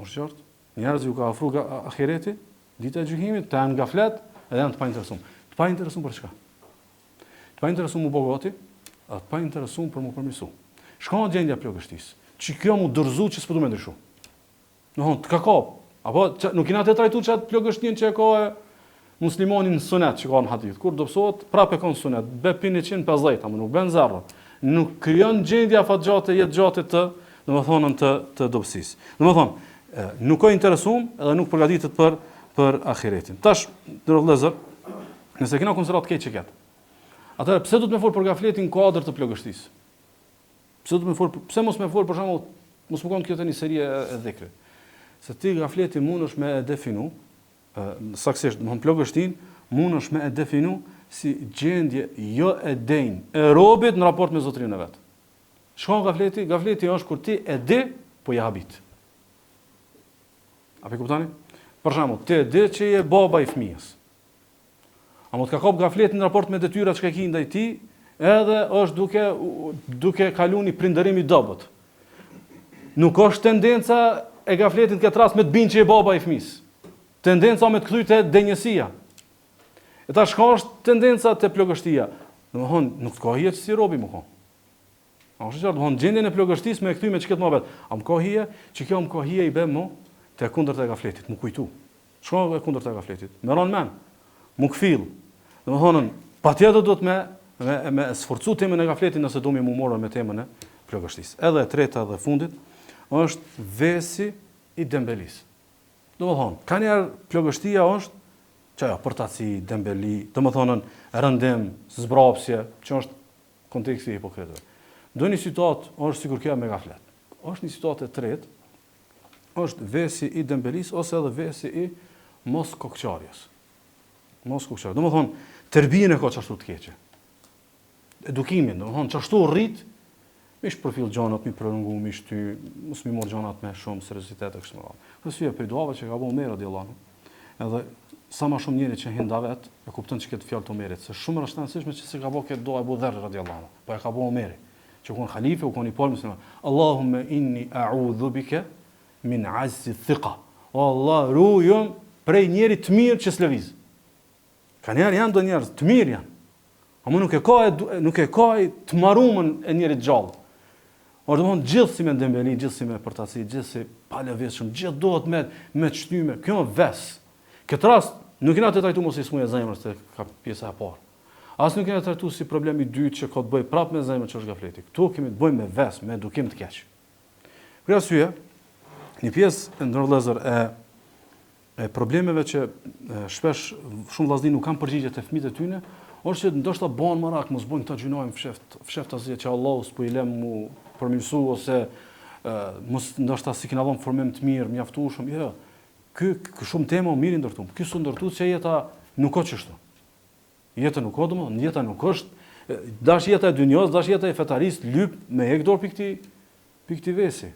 Është qartë? Njerëzit ju ka ofruar ahireti, dita e gjykimit, ta janë gaflet edhe janë të pa interesuar. Të pa interesuar për çka? pa interesu mu bogati, atë pa interesu për mu përmirësu. Shka në gjendja plogështisë, që kjo mu dërzu që s'pëdu me ndryshu. Të ka kap, apo nuk ina të trajtu që atë plogështin që e ka e muslimonin në sunet që ka në hadith, kur dopsot, prape ka në sunet, be pini 150, ama nuk ben zerë, nuk kryon gjendja fatgjate, jetë gjate të, në më thonën të dopsis. Në më thonë, nuk ka interesum edhe nuk përgatitet për ahiretin. Tash, në vëllezër, nëse kena konsiderat keq që ketë, atëherë, pse du të me folë për gafletin në kuadër të plogështisë? Pse mos me folë, për shembull, mos më konë kjo të një seri e dhikri? Se ti gafletin mund është me e definu, saksisht, në plogështin, mund është me e definu si gjendje jo e denjë, e robit në raport me zotrinë e vetë. Shka gafleti? Gafleti është kur ti e di, po ja habit. A pe kuptani? Për shembull, ti e di që je baba i fëmijës. A mund të ka kap gafletin në raport me detyrat që ka ki ndaj ti, edhe është duke kalu një prindërim i dobët. Nuk është tendenca e gafletit këtë rast me të binë që je baba i fëmijës. Tendenca me të kthy te denjësia. E ta shka është tendenca te plogështia. Domthon, nuk ka hije që si robi më ka. A është qartë, domthon gjendjen e plogështisë me e kthy me çket më vet. A më ka hije që kjo më ka hije i bë më te kundërt e gafletit, më kujtu. Shka e kundërt e gafletit? Me ron men. Më kfill. Domthonën, patjetër do të me sforcu temën e gafletit nëse do mi më morë me temën e plogështisë. Edhe e treta dhe fundit është vesi i dembelis. Domthon, ka njerë plogështia është përtaci, dembeli, domthonën rëndim, zbrapsje, që është konteksti i hipokritëve. Do një situatë është sikur kjo me gaflet. Është një situatë e tretë, është vesi i dembelis ose edhe vesi i mos kokqarjes. Mos kokqarjes. Domthon, tërbijën e ka çashtu të keqe. Edukimin, domthon, çashtu rrit, mish profil gjanat, mi prolongu, mi shty, mos mi mor gjanat me shumë seriozitet e kështu me radhë. Kësaj për duave që ka bëu Omer radhiyallahu anhu. Edhe sa më shumë njëri që hin davet e kupton çka këtë fjalë të Omerit, se shumë rastësisht që se ka bëu këtë dua Abu Dharr radhiyallahu anhu, po e ka bëu Omeri, që kon halife u kon i parë musliman. Allahumma inni a'udhu bika min azzi thiqa. O Allah, rujëm prej njeri të mirë që s'lëviz. Ka janë do njerëz të mirë janë. Ama nuk e ka të marrumën e njerit gjallë. Por domthon gjithë si me dembeli, gjithë si me përtaci, gjithë si pa lëvizshëm, gjithë dohet me çtyme. Kjo është ves. Këtë rast nuk kena të trajtu mos i smuja zemrës te ka pjesa e parë. As nuk kena të trajtu si problemi i dytë që ka të bëj prapë me zemrën që është gafleti. Ktu kemi të bëjmë me ves, me edukim të keq. Për arsye, një pjesë ndërvëllëzër e problemeve që shpesh shumë vllazëri nuk kanë përgjigje te fëmijët e tyre, është që ndoshta bën marak, mos bën këta gjunojmë fsheft asgjë që Allahu s'po i lëm mu përmirësu ose mos ndoshta si kena dhënë formim të mirë, mjaftueshëm. Jo. Ky shumë tema mirë ndërtuam. Ky s'u ndërtuat se jeta nuk ka çështën. Jeta nuk ka domosdoshmë, jeta nuk është dash jeta e dunjos, dash jeta e fetaris, lyp me hek dorë pikë vesi.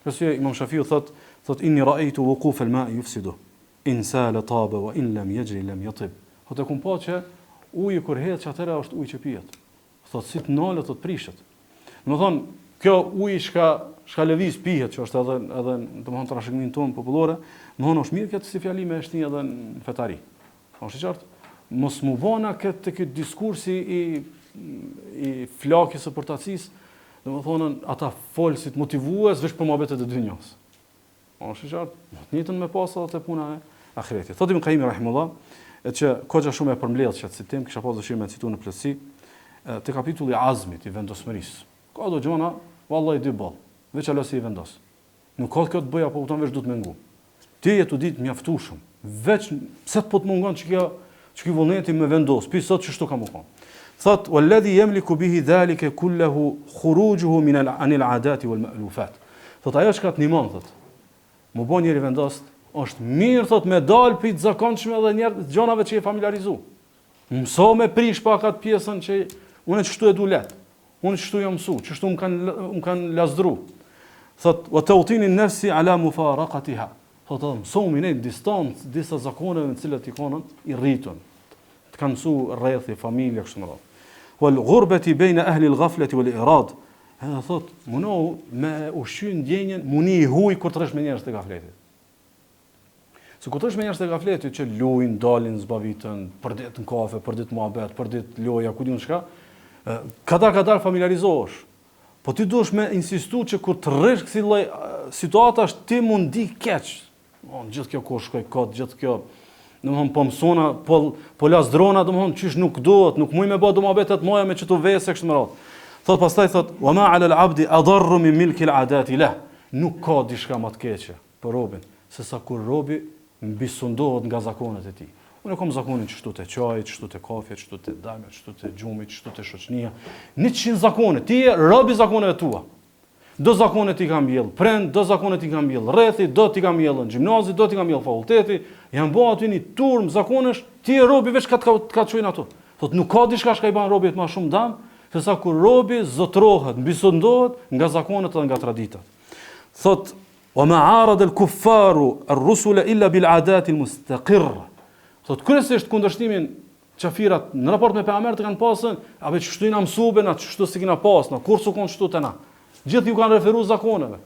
Pse Imam Shafiu thot inni ra'aytu wuquf al-ma'i yufsidu. In sala taba wa in lam yajri lam yatib. Hotë kum pa që uji kur hedh çatëra është ujë që pihet. Thot si të nalët të prishet. Domethën kjo uji shka lëviz pihet, që është edhe domethën trashëgiminë tonë popullore, domethën është mirë këtë si fjali me shtin edhe në fetari. Është i qartë? Mos mu bona këtë diskursi i flakjes së përtacisë, domethën ata folësit motivues veç për mohabetet e dunjos. Është i qartë? Të njëjtën me pas edhe te puna e ahiretit. Thotim Qayyim rahimullah, që koha shumë e përmbledh që citim, kisha pas dëshirë me citu në plotësi, te kapitulli i azmit, i vendosmërisë. Ka do gjona, vallahi dy boll, veç alosi i vendos. Nuk ka kjo të bëj apo kupton veç duhet më ngu. Ti je tu ditë mjaftueshëm, veç pse po të mungon që ky vullneti më vendos, pi sot çështu ka më kon. Thot walladhi yamliku bihi dhalika kulluhu khurujuhu min anil aadati wal ma'lufat. Thot ajo çka të nimon thot. Më bën njëri vendos, është mirë thot me dal pi të zakonshme edhe njerëz gjonave që e familiarizu. Mëso me prish pak atë pjesën që unë çështu e du let. Unë çështu jam mësu, çështu më kanë lazdru. Thot wa tawtini nafsi ala mufaraqatiha. Thot mësomi në distancë disa zakone në të cilat i kanë i rritun. Të kanë mësu rrethi, familja kështu më radh. Wal ghurbati bayna ahli al-ghaflati wal irad. Edhe thot muno me ushqyn ndjenjen, muni i huaj kur tresh me njerëz të gafletit. Se kur tresh me njerëz të gafletit që luajn, dalin, zbavitën, për ditë në kafe, për ditë muhabet, për ditë loja, ku diun çka, Kadar familiarizohesh. Po ti duhesh me insistu që kur të rresh kësi lloj situatash ti mund di keq. Gjithë kjo kur shkoj kot, gjithë kjo, domthon po mësona, po las drona, domthon çish nuk duhet, nuk muj me bë domobetet moja me çtu vese kështu më radh. Thot pastaj thot wa ma 'ala al-'abdi adarru min milki al-'adati lah. Nuk ka diçka më të keqe për robin, sesa kur robi mbi sundohet nga zakonet e tij. Unë kam zakonin çështu te çaji, çështu te kafja, çështu te dajmi, çështu te gjumi, çështu te shoqënia. 100 zakone, ti je rob i zakoneve tua. Do zakonet i kam mbjell prend, do zakonet i kam mbjell rrethi, do ti kam mbjell në gjimnazi, do ti kam mbjell fakulteti, janë bë aty një turm zakonesh, ti je robi veç ka çojin ato. Thot nuk ka diçka që i bën robit më shumë dëm, sesa kur robi zotrohet, mbi sundohet nga zakonet dhe nga traditat. Thot wa ma 'arada al-kuffaru ar-rusula illa bil-'adati al-mustaqirra. Thot kryesisht kundërshtimin qafirat në raport me pejgamberët kanë pasën, apo çështu na mësuben, atë çështu si kena pas, na kur su kon çështu te na. Gjithë ju kanë referuar zakoneve.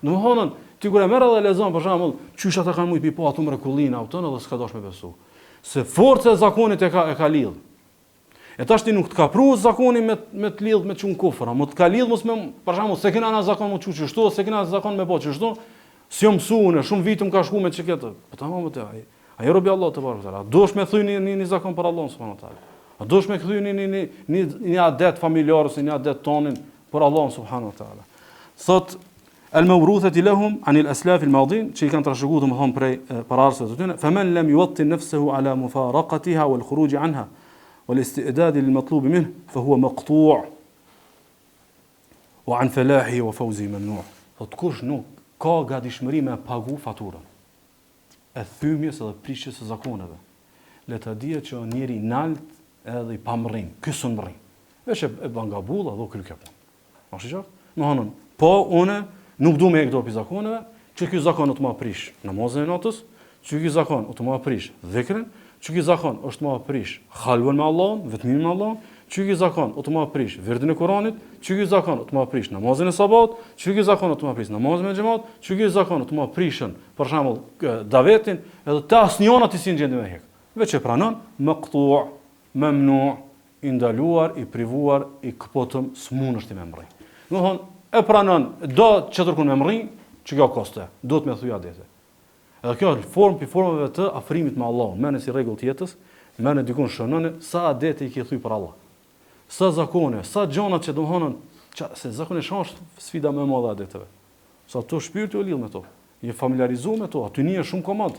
Domthonë, ti kur e merr edhe lexon për shembull, çysh ata kanë mujt pa ato mrekullina, ato edhe s'ka dosh me besu. Se forca e zakonit e ka lidh. E tash ti nuk të ka pru zakoni me të lidh me çun kufra, mo të ka lidh mos me për shembull se kena na zakon mo çuçi çështu, se kena zakon me bë çështu. Si jo mësuan, shumë vitum ka shku me çiketë. Po tamam më te ai. Ai robi Allah te barekuta. Dosh me thyni një zakon për Allah subhanahu wa taala. A dosh me kthyni një adet familjar ose një adet tonin për Allah subhanahu wa taala. Thot al-mawruthati lahum an al-aslaf al-madin, që i kanë trashëguar domethënë prej pararsave të tyre, faman lam yuwattin nafsuhu ala mufaraqatiha wal khuruj anha wal istidad lil-matlub minhu fa huwa maqtu' wa an falahi wa fawzi mamnu'. Thot kush nuk ka gatishmëri me pagu faturën e thymjes edhe prishjes së zakoneve, le të dihet që njëri nalt edhe i pamrrin, ky sun mrrin. Veç e bën gabull edhe kry kjo punë. Është qartë? Domthonë, po unë nuk du me e këdo pi zakoneve, që ky zakon të më prish namazin e natës, që ky zakon të më prish dhikrin, që ky zakon është më prish halvën me Allahun, vetmimin me Allahun, që ky zakon të më prish virdin e Kuranit, që ky zakon të më prish namazin e sabat, që ky zakon të më prish namazin e xhamat, që ky zakon të më prishën për shembull davetin, edhe të asnjëna ti si në gjendje me hek. Veç e pranon maqtu', mamnu', i ndaluar, i privuar, i këpotëm, s'munësh ti me mrri. Domthon e pranon, do çetërkun me mrri, që kjo koste, do të më thuj adete. Edhe kjo është formë formave të afrimit me Allahun, merrni si rregull të jetës, merrni dikun shënoni sa adete i ke thuj për Allah. Sa zakone, sa gjona që domthonë, se zakone është sfida më e madhe e adeteve. Sa to shpirti u lidh me to, je familiarizuar me to, aty një shumë komod.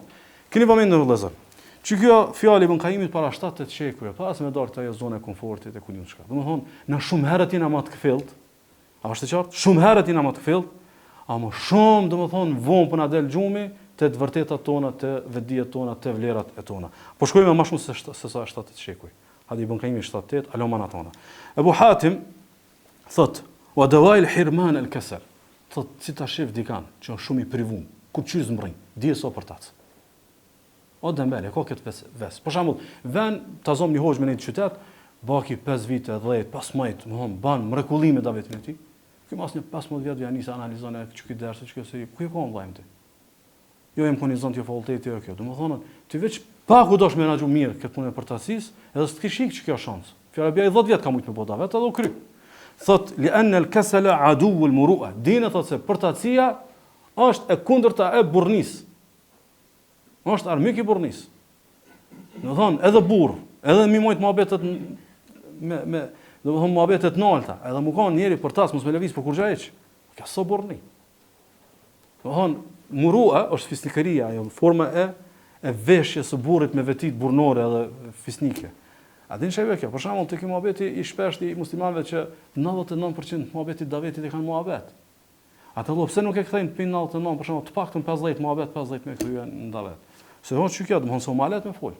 Keni vëmendje vëllezër. Që kjo fjalë Ibn Qayyimit para 7-8 shekuj, pas me dorë të zonë e komfortit e kujt çka. Domthonë, na shumë herët jena më të kthillt. A është e qartë? Shumë herët jena më të kthillt, ama shumë domthonë vonë po na del gjumi te të vërtetat tona, te vetdijet tona, te vlerat e tona. Po shkojmë më shumë se sa 7-8 shekuj. Hadi Ibn Qayyim 7-8, alomana tona. Abu Hatim thot, wa dawai al-hirman al-kasal. Thot, si ta shef dikan, që është shumë i privum, ku çyz mrrin, dije so për tac. O dembele, ka këtë ves. Për shembull, vën ta zom një hoxh me një qytet, baki 5 vite, 10, 15, domthon ban mrekullime davetin e tij. Ky mas një 15 vjet ja nisi analizon e çka ders, çka se ku e ka vllajm ti. Jo jam konizon ti fakulteti jo kjo. Domethënë, ti veç pa ku dosh menaxhu mirë këtë punë për tacis, edhe s'të kishik që kjo shans. Fjala bie 10 vjet ka mujt me bota vet edhe u kry. Thot li an al-kasala adu al-muru'a. Dina thot se për tacia është e kundërta e burrnis. Është armik i burrnis. Domethënë, edhe burr, edhe mi mojt mohabetet me domethënë mohabetet nalta, edhe më kanë njëri për tas mos me lëviz për kur xhaheq. Ka so burrni. Domethënë, muru'a është fisnikeria, ajo forma e veshjes së burrit me vetit burrnore edhe fisnike. A din çfarë kjo? Për shembull, tek mohabeti i shpesht i muslimanëve që 99% mohabetit davetit e kanë mohabet. Ata do pse nuk e kthejnë pin 99, për shembull, të paktën 15 mohabet, 15 me kryen në davet. Se hoç çu kjo, domthon se malet me fol.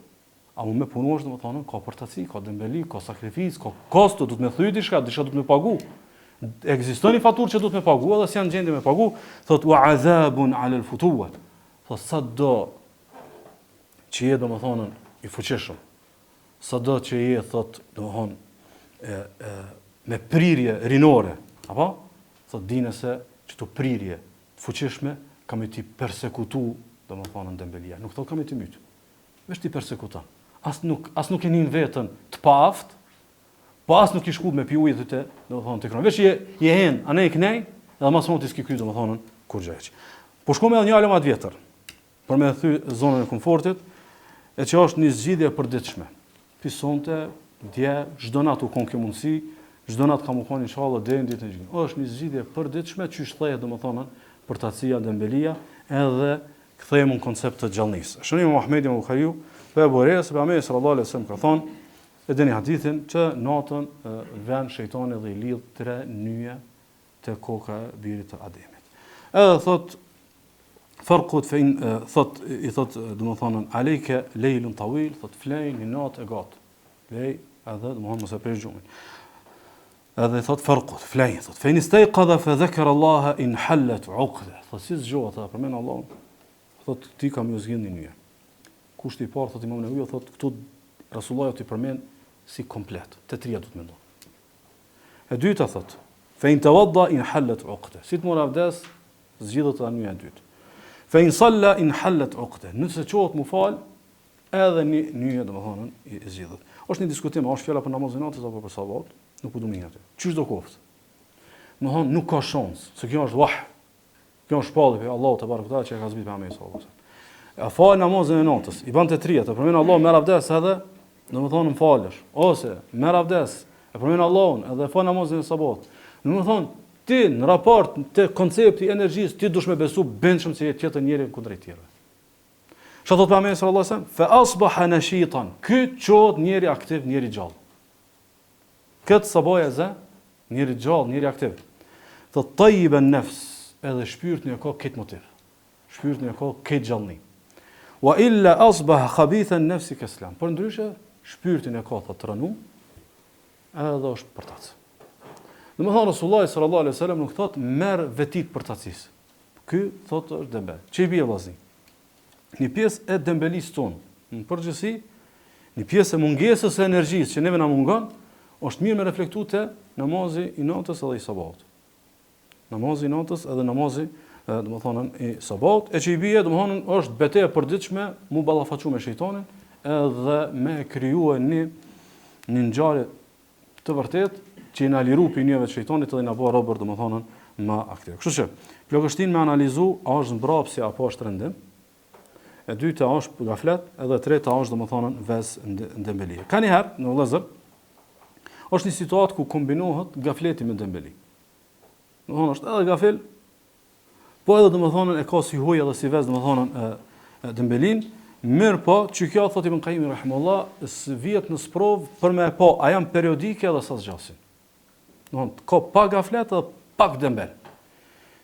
A më punuosh domethënë ka portaci, ka dembeli, ka sakrificë, ka kosto, do të më thyj diçka do të më pagu. Ekziston një faturë që do të më pagu, edhe si janë gjendje me pagu, thot wa azabun ala al-futuwat. Thot sa do që je domethënë i fuqishëm. Sado që je thot domethënë me prirje rinore, apo thot dinë se çto prirje fuqishme kam i ti persekutu domethënë dembelia. Nuk thot kam i ti myt. Vesh ti persekuton. As nuk e nin veten të paaft, Po as nuk i shku me pi ujë të, domethënë të kron. Veç je hen, anë i knej, edhe mos mund të ski ky domethënë kur gjej. Po shkome edhe një alë më të vjetër, për me thy zonën e komfortit, e që është një zgjidhje përditshme. Pisonte, dje, çdo natë u kon kjo mundësi, çdo natë kam u kon inshallah deri në ditën e gjykimit. Është një zgjidhje përditshme që shthehet domethënë për tacia Dembelia, edhe kthehemi në koncept të gjallënisë. Shënimi Muhamedi Buhariu, pe Abu Huraira se Muhamedi sallallahu alaihi wasallam ka thonë, e dini hadithin që natën vën shejtani dhe i lidh 3 nyje te koka e birit të Ademit. Edhe thot farqut fein thot i thot domethënë alejke leilun tawil, thot flej një natë e gat. Flej edhe domethënë mos e prish gjumin. Edhe thot farqut flej thot fein istayqadha fa dhakara Allah in halat uqda. Thot si zgjohet ata përmend Allahun. Thot ti kam ju zgjidhni një. Kushti i parë thot Imam Nevavi thot këtu Rasulullah ti përmend si komplet. Të trija do të mendon. E dyta thot fein tawadda in halat uqda. Si të mor avdes zgjidhet ata një e dytë. Fein salla in halat uqda. Nëse çohet mu fal edhe një domethënë i zgjidhet. Është një diskutim, a është fjala për namazin natës apo për sabat? Nuk u dumin atë. Çish do koft. Domethënë nuk ka shans, se kjo është wah. Kjo është shpallje pe Allahu te barekuta që e ka zbrit Muhamedi sallallahu alaihi wasallam. A fal namazin e natës, i bën të trija, të përmend Allahu merr avdes edhe domethënë falësh, ose merr avdes, e përmend Allahun edhe fal namazin e sabat. Domethënë ti në raport te koncepti i energjisë ti dush me besu bindshëm se jetë tjetër njëri kundrejt tjerëve. Çfarë thot Muhamedi sallallahu alaihi wasallam? Fa asbaha nashitan. Ky çohet njëri aktiv, njëri gjallë. Këtë sabaja zë, njëri gjallë, njëri aktiv. Thot tayyiban nafs, edhe shpirtin e ka këtë motiv. Shpirtin e ka këtë gjallëni. Wa illa asbaha khabithan nafsi kaslam. Por ndryshe shpirtin e ka thot rënu, edhe është përtac. Domethënë Rasulullah sallallahu alaihi wasallam nuk thot merr vetit përtacisë. Ky thot është dembel. Çi bie vllazni? Një pjesë e dembelisë tonë, në përgjithësi, një pjesë e mungesës së energjisë që neve na mungon, është mirë me reflektu te namazi i natës edhe i sabaut. Namazi i natës edhe namazi, domethënë i sabaut, e që i bie, domethënë është betejë e përditshme mu ballafaçu me shejtanin edhe me krijuar një ngjarje të vërtetë që i na liru pinjeve të shejtanit edhe i na bë robër domethënë më aktiv. Kështu që plagështin me analizu a është mbrapsje apo është rendim. E dyta është gaflet, edhe e treta është domethënë vezë ndembeli. Ka një herë në vëllezër është një situatë ku kombinohet gafleti me dembeli. Domethënë është edhe gafel, po edhe domethënë e ka si hujë edhe si vezë domethënë dembelin, mirë po që kjo thotë Ibn Qayyim rahimahullah vjet në sprov për me po a janë periodike edhe sa zgjasin. Domethënë ka pak gaflet edhe pak dembel.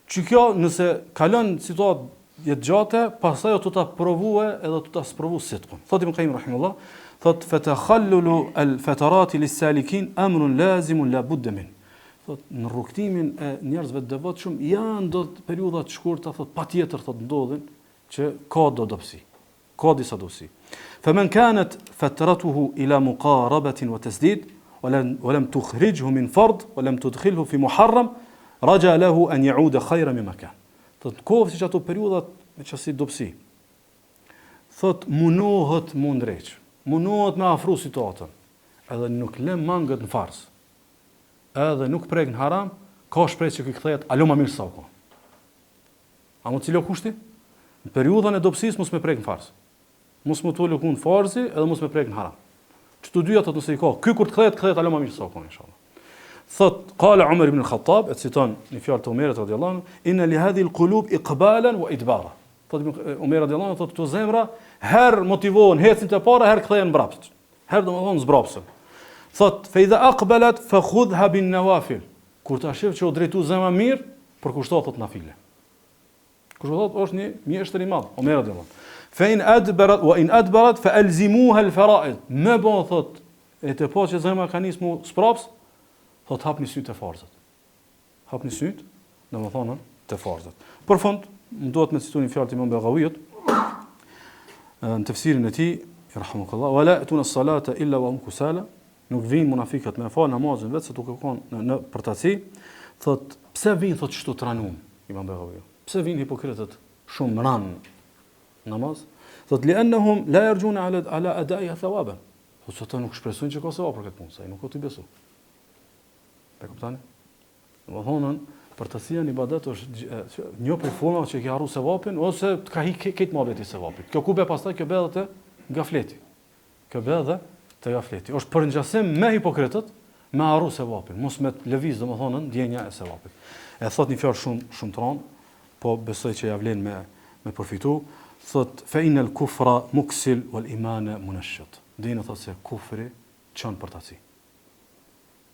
Që kjo nëse kalon situatë jetë gjate, pastaj do ta provue edhe do ta sprovu sitqun. Thot Ibn Qayyim rahimahullah, thot fatakhallulu al-fatarat lis-salikin amrun lazimun la budda min. Thot në rrugtimin e njerëzve të devotshëm janë do periudha të shkurta, thot patjetër thot ndodhin që ka dobësi. Ka disa dobësi. Faman kanat fatratuhu ila muqarabatin wa tasdid ولم تخرجه من فرض ولم تدخله في محرم رجا له ان يعود خيرا مما كان. Thot kohë siç ato periudhat me çasti dobësi. Thot munohet mund drejt. Munohet me afru situatën. Edhe nuk lë mangët në farz. Edhe nuk prek në haram, ka shpresë që ky kthehet alo më mirë sa ka. A mund të cilo kushti? Në periudhën e dobësisë mos me prek në farz. Mos më tolu ku në farzi, edhe mos me prek në haram. Çto dyja ato nëse i ka. Ky kur të kthehet alo më mirë sa ka inshallah. Thot qala Umar ibn al-Khattab, e citon një fjalë të Umerit radhiyallahu anhu, inna li hadhihi al-qulub iqbalan wa idbara. Thot Umar radhiyallahu anhu, thot këto zemra her motivohen, ecin te para, her kthehen mbrapsht. Her domethënë zbrapsen. Thot fa idha aqbalat fa khudha bin nawafil. Kur ta shef që u drejtu zemra mirë, përkushtohet thot nafile. Kushtohet është një mjeshtër i madh, Umar radhiyallahu anhu. Fa in adbarat wa in adbarat fa alzimuha al-fara'id. Më bon thot e të po që zemra ka nismu spraps, thot hapni sytë të farzët. Hapni sytë, domethënë të farzët. Për fund, më duhet me citoj një fjalë të Imam Baghawiut në tefsirin e tij, rahmukallah, wala atuna as-salata illa wa hum kusala, nuk vijnë munafiqët me fal namazin vetë se duke qenë në përtaci, thot pse vijnë thot çto tranum, Imam Baghawiu. Pse vijnë hipokritët shumë ran namaz? Thot li'annahum la yarjuna ala ada'i thawaban. Ose ata nuk shpresojnë që ka sevap për këtë punë, sa i nuk ka të besu. E kuptoni? Domethënë, për të thënë ibadet është një prej formave që ke harru sevapin ose të ka hik këtë mohabeti sevapit. Kjo ku be pastaj, kjo be edhe te gafleti. Kjo be edhe te gafleti. Është përngjasim me hipokritët, me harru sevapin, mos me lëviz domethënë ndjenja e sevapit. E thot një fjalë shumë të rëndë, po besoj që ja vlen me përfitu, thot fa inal kufra muksil wal imana munashshit. Dini thot se kufri çon për taci.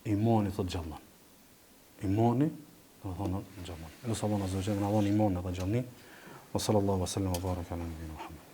Imani thot gjallon. Imani domethënë gjallon. Nëse Allah azza wa jalla na dhon iman edhe gjallëni. Wa sallallahu wa sallam wa baraka ala nabiyina Muhammad.